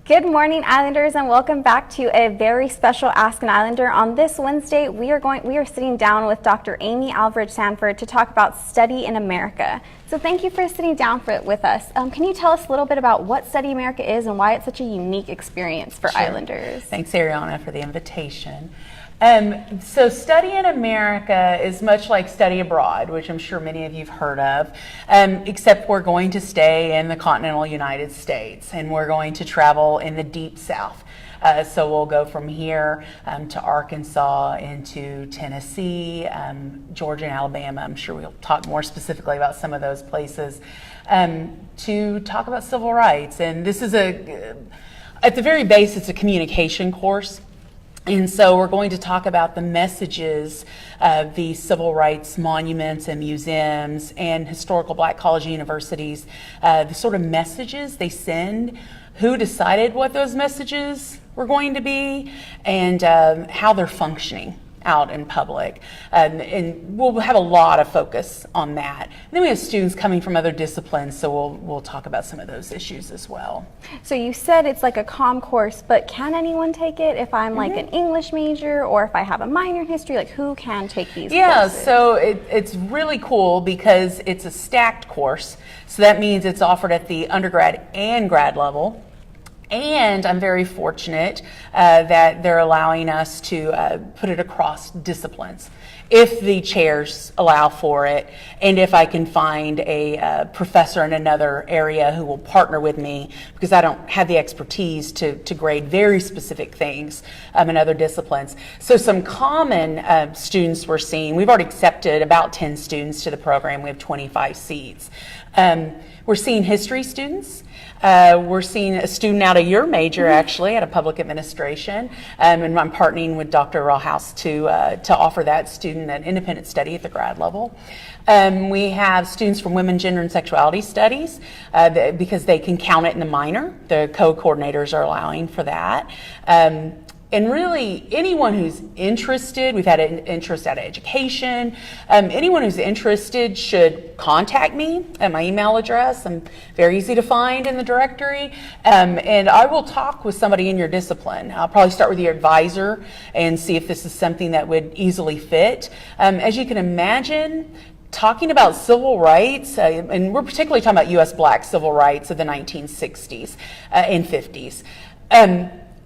Good morning, Islanders, and welcome back to a very special Ask an Islander. On this Wednesday, we are sitting down with Dr. Amy Aldridge Sanford to talk about Study in America. So thank you for sitting down with us. Can you tell us a little bit about what Study America is and why it's such a unique experience for Islanders? Thanks, Ariana, for the invitation. So Study in America is much like Study Abroad, which I'm sure many of you have heard of, except we're going to stay in the continental United States, and we're going to travel in the Deep South. So we'll go from here to Arkansas, into Tennessee, Georgia, and Alabama. I'm sure we'll talk more specifically about some of those places to talk about civil rights. And this is at the very base, it's a communication course. And so we're going to talk about the messages of the civil rights monuments and museums and historical Black college universities, the sort of messages they send, who decided what those messages were going to be, and how they're functioning out in public. And we'll have a lot of focus on that. And then we have students coming from other disciplines, so we'll talk about some of those issues as well. So you said it's like a comm course, but can anyone take it if I'm like an English major or if I have a minor in history? Like, who can take these courses? So it's really cool because it's a stacked course. So that means it's offered at the undergrad and grad level. And I'm very fortunate that they're allowing us to put it across disciplines, if the chairs allow for it, and if I can find a professor in another area who will partner with me, because I don't have the expertise to grade very specific things in other disciplines. So some common students we're seeing, we've already accepted about 10 students to the program. We have 25 seats. We're seeing history students. We're seeing a student out of your major, actually, out of public administration, and I'm partnering with Dr. Rawhouse to offer that student an independent study at the grad level. We have students from women, gender, and sexuality studies because they can count it in the minor. The co-coordinators are allowing for that. And really, anyone who's interested, we've had an interest out of education, anyone who's interested should contact me at my email address. I'm very easy to find in the directory. And I will talk with somebody in your discipline. I'll probably start with your advisor and see if this is something that would easily fit. As you can imagine, talking about civil rights, and we're particularly talking about U.S. Black civil rights of the 1960s and 50s.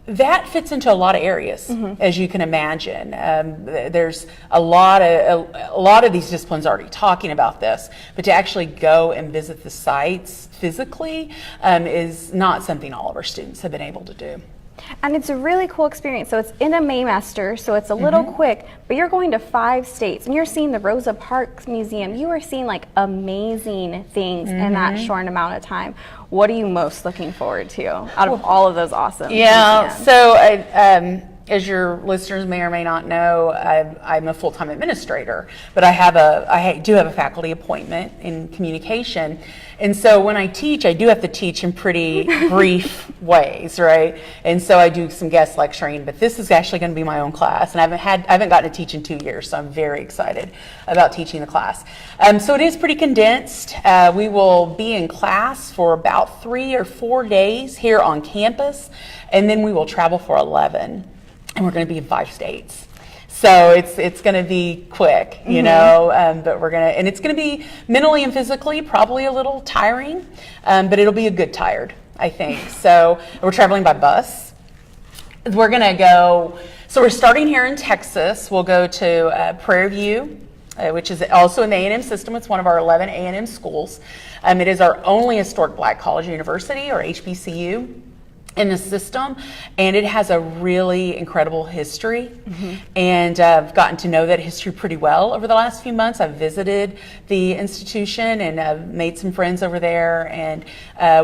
That fits into a lot of areas, as you can imagine. There's a lot of these disciplines already talking about this, but to actually go and visit the sites physically is not something all of our students have been able to do. And it's a really cool experience. So it's in a Maymester, so it's a little quick, but you're going to 5 states and you're seeing the Rosa Parks Museum. You are seeing like amazing things in that short amount of time. What are you most looking forward to out of all of those awesome museums? So as your listeners may or may not know, I'm a full-time administrator, but I do have a faculty appointment in communication. And so when I teach, I do have to teach in pretty brief ways, right? And so I do some guest lecturing, but this is actually going to be my own class, and I haven't gotten to teach in 2 years, so I'm very excited about teaching the class. So it is pretty condensed. We will be in class for about 3 or 4 days here on campus, and then we will travel for 11. And we're going to be in 5 states. So it's going to be quick, you know, but and it's going to be mentally and physically probably a little tiring, but it'll be a good tired, I think. So we're traveling by bus. We're going to go, so we're starting here in Texas. We'll go to Prairie View, which is also in the A&M system. It's one of our 11 A&M schools. It is our only historic Black college university, or HBCU, in the system, and it has a really incredible history. And I've gotten to know that history pretty well over the last few months. I've visited the institution and I've made some friends over there, and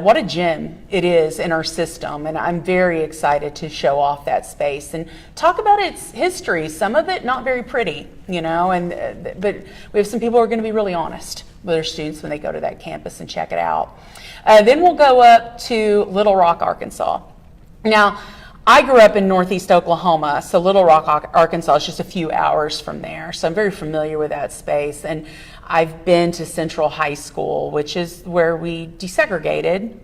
what a gem it is in our system. And I'm very excited to show off that space and talk about its history. Some of it not very pretty, you know, but we have some people who are going to be really honest with their students when they go to that campus and check it out. Then we'll go up to Little Rock, Arkansas. Now, I grew up in Northeast Oklahoma, so Little Rock, Arkansas is just a few hours from there. So I'm very familiar with that space. And I've been to Central High School, which is where we desegregated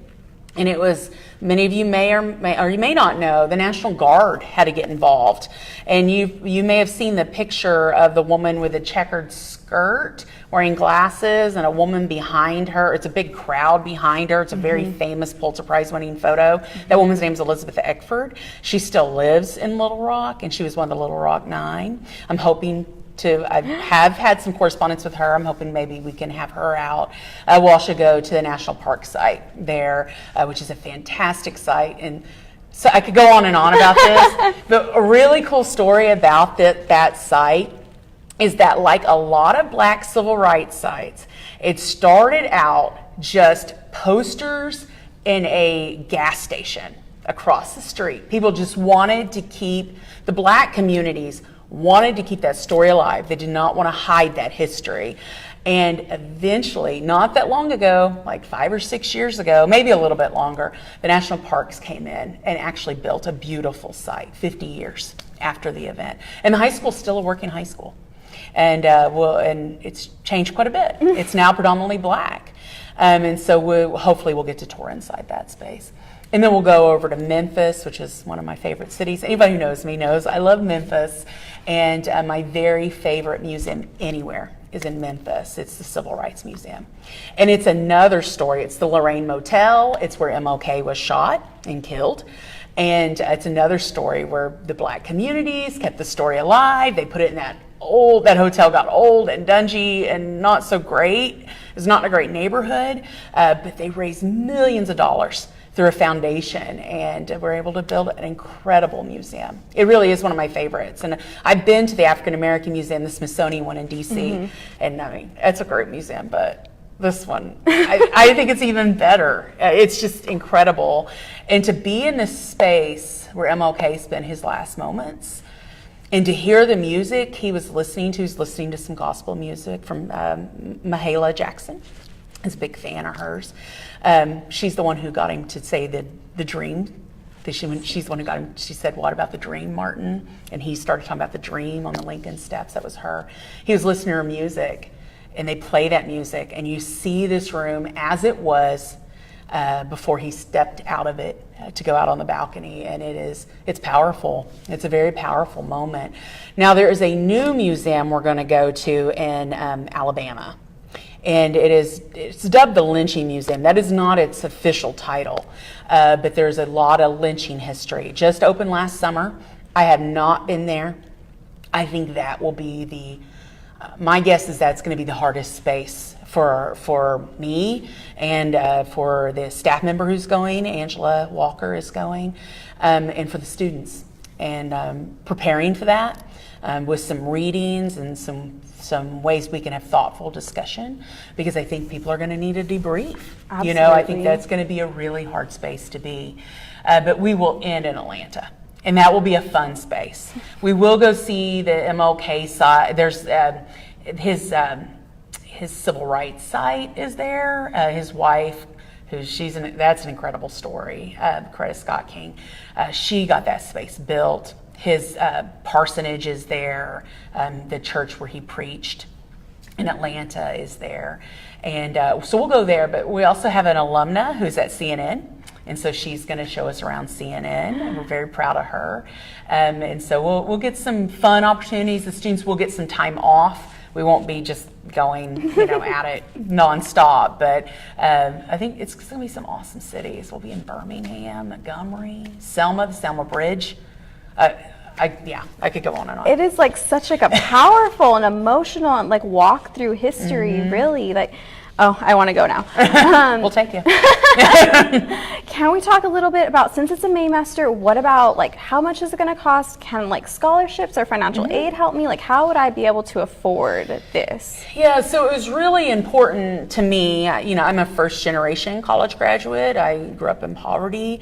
And it was, many of you may or you may not know, the National Guard had to get involved. And you may have seen the picture of the woman with a checkered skirt wearing glasses and a woman behind her. It's a big crowd behind her. It's a very famous Pulitzer Prize winning photo. That woman's name is Elizabeth Eckford. She still lives in Little Rock, and she was one of the Little Rock Nine. I'm hoping I have had some correspondence with her. I'm hoping maybe we can have her out. We'll also go to the National Park site there, which is a fantastic site. And so I could go on and on about this, but a really cool story about that site is that, like a lot of Black civil rights sites, it started out just posters in a gas station across the street. People just wanted to keep, the Black communities wanted to keep that story alive. They did not want to hide that history. And eventually, not that long ago, like 5 or 6 years ago, maybe a little bit longer, the national parks came in and actually built a beautiful site 50 years after the event. And the high school's still a working high school. And and it's changed quite a bit. It's now predominantly Black. And so hopefully we'll get to tour inside that space. And then we'll go over to Memphis, which is one of my favorite cities. Anybody who knows me knows I love Memphis. And my very favorite museum anywhere is in Memphis. It's the Civil Rights Museum. And it's another story. It's the Lorraine Motel. It's where MLK was shot and killed. And it's another story where the Black communities kept the story alive. They put it in that hotel got old and dungy and not so great. It was not in a great neighborhood, but they raised millions of dollars through a foundation, and we're able to build an incredible museum. It really is one of my favorites. And I've been to the African American Museum, the Smithsonian one in DC, and I mean, it's a great museum, but this one, I think it's even better. It's just incredible. And to be in this space where MLK spent his last moments, and to hear the music he was listening to some gospel music from Mahalia Jackson. I was a big fan of hers. She's the one who got him to say the dream. She's the one who got him, she said, "What about the dream, Martin?" And he started talking about the dream on the Lincoln Steps. That was her. He was listening to her music, and they play that music, and you see this room as it was before he stepped out of it to go out on the balcony, and it's powerful. It's a very powerful moment. Now there is a new museum we're going to go to in Alabama. And it's dubbed the Lynching Museum. That is not its official title, but there's a lot of lynching history. It just opened last summer. I have not been there. I think that will be my guess is that's going to be the hardest space for me and for the staff member who's going, Angela Walker is going, and for the students. And preparing for that with some readings and some ways we can have thoughtful discussion, because I think people are going to need a debrief. Absolutely. You know, I think that's going to be a really hard space to be. But we will end in Atlanta, and that will be a fun space. We will go see the MLK site. There's his civil rights site is there. His wife, that's an incredible story. Coretta Scott King, she got that space built. His parsonage is there. The church where he preached in Atlanta is there. And so we'll go there, but we also have an alumna who's at CNN. And so she's going to show us around CNN, and we're very proud of her. And so we'll get some fun opportunities. The students will get some time off. We won't be just going, at it nonstop. But I think it's going to be some awesome cities. We'll be in Birmingham, Montgomery, Selma, the Selma Bridge. I could go on and on. It is such a powerful and emotional and walk through history, really. I want to go now. We'll take you. Can we talk a little bit about, since it's a Maymester, what about how much is it going to cost? Can scholarships or financial aid help me? How would I be able to afford this? Yeah, so it was really important to me. I'm a first generation college graduate. I grew up in poverty.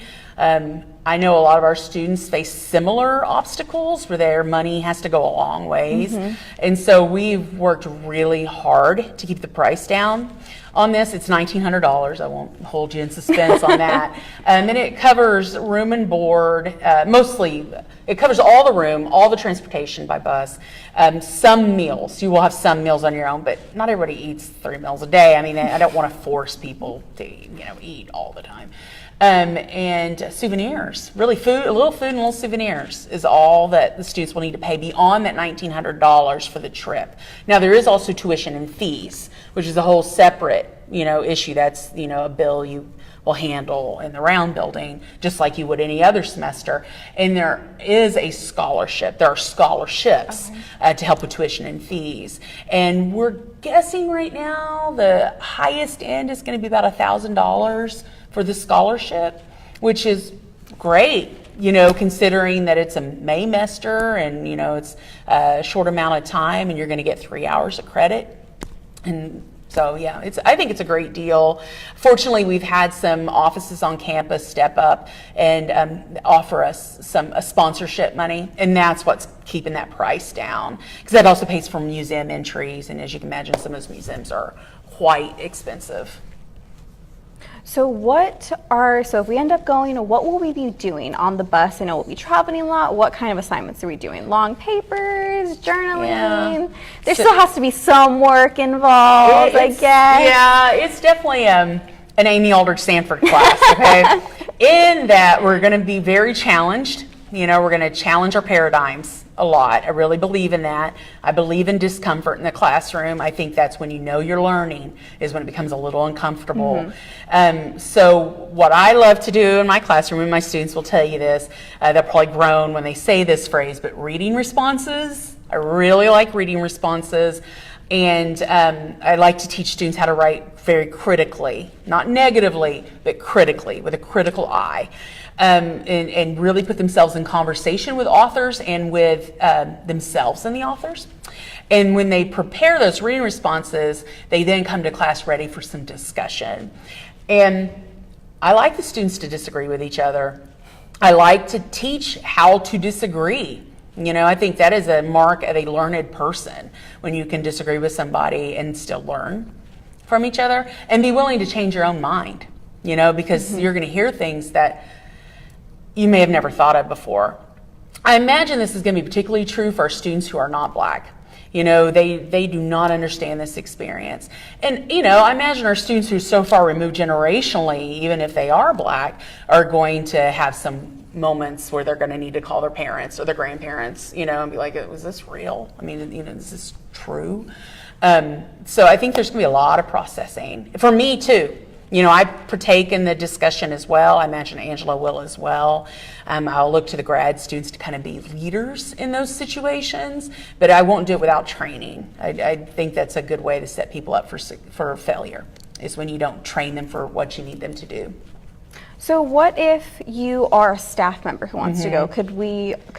I know a lot of our students face similar obstacles where their money has to go a long ways. And so we've worked really hard to keep the price down on this. It's $1,900. I won't hold you in suspense on that. And it covers room and board, mostly. It covers all the room, all the transportation by bus, some meals. You will have some meals on your own, but not everybody eats 3 meals a day. I mean, I don't want to force people to, eat all the time. and souvenirs. Really, a little food and little souvenirs is all that the students will need to pay beyond that $1,900 for the trip. Now, there is also tuition and fees, which is a whole separate, issue. That's, a bill you will handle in the round building, just like you would any other semester. And there is a scholarship. There are scholarships to help with tuition and fees. And we're guessing right now the highest end is going to be about $1,000 for the scholarship, which is great, considering that it's a Maymester and, it's a short amount of time and you're going to get 3 hours of credit. And so, yeah, I think it's a great deal. Fortunately, we've had some offices on campus step up and offer us some sponsorship money, and that's what's keeping that price down, because that also pays for museum entries, and as you can imagine, some of those museums are quite expensive. So if we end up going, what will we be doing on the bus? I know we'll be traveling a lot. What kind of assignments are we doing? Long papers, journaling? Yeah. There still has to be some work involved, I guess. Yeah, it's definitely an Amy Aldridge Sanford class, okay? In that we're going to be very challenged. We're going to challenge our paradigms a lot. I really believe in that. I believe in discomfort in the classroom. I think that's when you're learning, is when it becomes a little uncomfortable. So what I love to do in my classroom, and my students will tell you this, they'll probably groan when they say this phrase, but reading responses, I really like reading responses. And I like to teach students how to write very critically, not negatively, but critically, with a critical eye. And really put themselves in conversation with authors and with themselves and the authors. And when they prepare those reading responses, they then come to class ready for some discussion. And I like the students to disagree with each other. I like to teach how to disagree. I think that is a mark of a learned person, when you can disagree with somebody and still learn from each other and be willing to change your own mind, because you're going to hear things that you may have never thought of before. I imagine this is going to be particularly true for our students who are not Black. They do not understand this experience. And, I imagine our students who are so far removed generationally, even if they are Black, are going to have some moments where they're going to need to call their parents or their grandparents, and be like, was this real? I mean, is this true? So I think there's going to be a lot of processing. For me, too. I partake in the discussion as well. I imagine Angela will as well. I'll look to the grad students to kind of be leaders in those situations, but I won't do it without training. I think that's a good way to set people up for failure, is when you don't train them for what you need them to do. So what if you are a staff member who wants to go? Could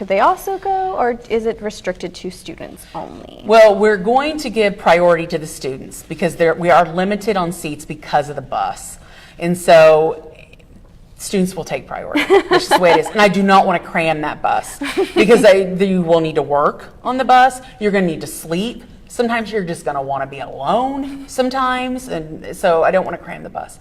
they also go, or is it restricted to students only? Well, we're going to give priority to the students, because we are limited on seats because of the bus. And so students will take priority. That's just the way it is. And I do not want to cram that bus, because you will need to work on the bus. You're going to need to sleep. Sometimes you're just going to want to be alone sometimes. And so I don't want to cram the bus.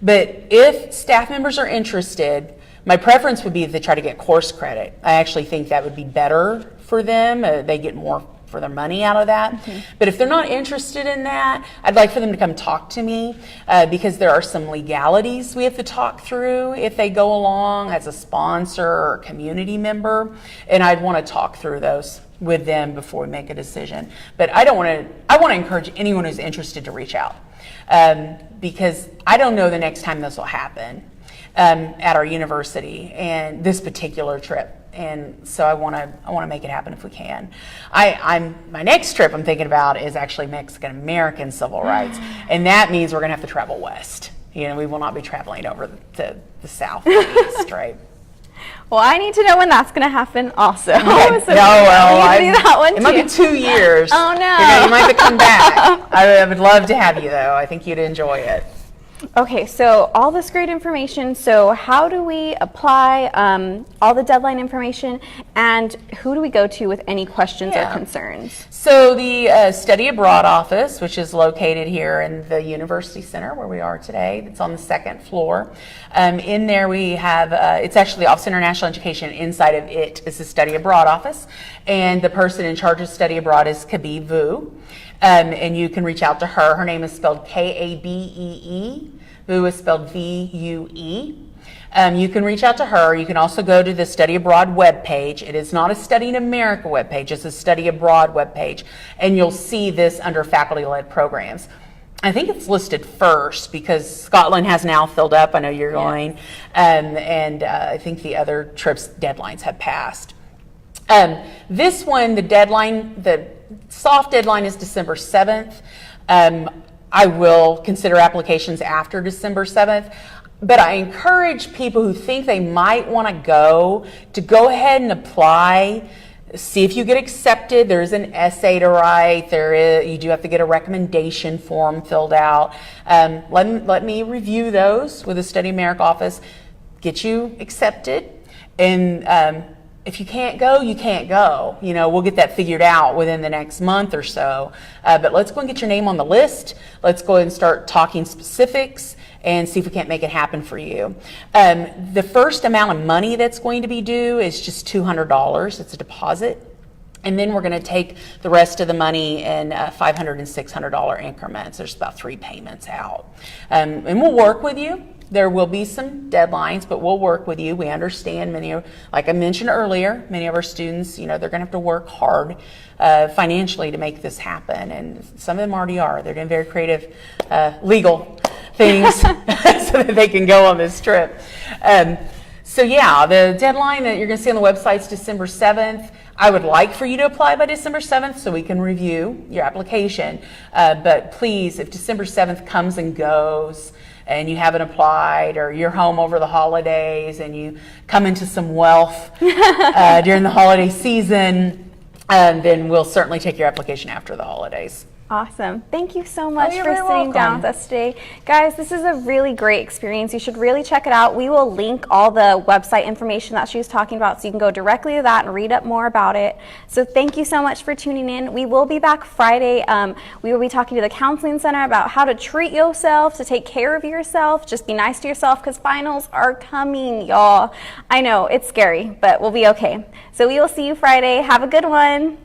But if staff members are interested, my preference would be if they try to get course credit. I actually think that would be better for them. They get more for their money out of that. But if they're not interested in that, I'd like for them to come talk to me, because there are some legalities we have to talk through if they go along as a sponsor or community member, and I'd want to talk through those with them before we make a decision. But I want to encourage anyone who's interested to reach out, because I don't know the next time this will happen at our university and this particular trip. And so I want to make it happen if we can. My next trip I'm thinking about is actually Mexican American civil rights, and that means we're going to have to travel west. We will not be traveling over to the south or east, right? Well, I need to know when that's going to happen also. Okay. It might be 2 years. Oh, no. You might have to come back. I would love to have you, though. I think you'd enjoy it. Okay, so all this great information. So how do we apply all the deadline information, and who do we go to with any questions or concerns? So the Study Abroad office, which is located here in the University Center where we are today, it's on the second floor. In there we have, it's actually the Office of International Education. Inside of it is the Study Abroad office, and the person in charge of Study Abroad is Kabee Vu. And you can reach out to her. Her name is spelled Kabee. Vu is spelled Vue. You can reach out to her. You can also go to the Study Abroad webpage. It is not a Study in America webpage, it's a Study Abroad webpage, and you'll see this under faculty-led programs. I think it's listed first because Scotland has now filled up. I know you're going, and I think the other trips deadlines have passed. This one, the soft deadline is December 7th. I will consider applications after December 7th, but I encourage people who think they might want to go ahead and apply. See if you get accepted. There's an essay to write. You do have to get a recommendation form filled out. Let me review those with the Study America office, get you accepted, and if you can't go, you can't go. We'll get that figured out within the next month or so. But let's go and get your name on the list. Let's go ahead and start talking specifics and see if we can't make it happen for you. The first amount of money that's going to be due is just $200. It's a deposit. And then we're going to take the rest of the money in $500 and $600 increments. There's about 3 payments out. And we'll work with you. There will be some deadlines, but we'll work with you. We understand like I mentioned earlier, many of our students, they're going to have to work hard financially to make this happen. And some of them already are. They're doing very creative legal things so that they can go on this trip. So yeah, the deadline that you're going to see on the website is December 7th. I would like for you to apply by December 7th so we can review your application. But please, if December 7th comes and goes, and you haven't applied, or you're home over the holidays and you come into some wealth during the holiday season, then we'll certainly take your application after the holidays. Awesome. Thank you so much you're for very sitting down with us today. Guys, this is a really great experience. You should really check it out. We will link all the website information that she was talking about so you can go directly to that and read up more about it. So thank you so much for tuning in. We will be back Friday. We will be talking to the Counseling Center about how to treat yourself, to take care of yourself. Just be nice to yourself because finals are coming, y'all. I know, it's scary, but we'll be okay. So we will see you Friday. Have a good one.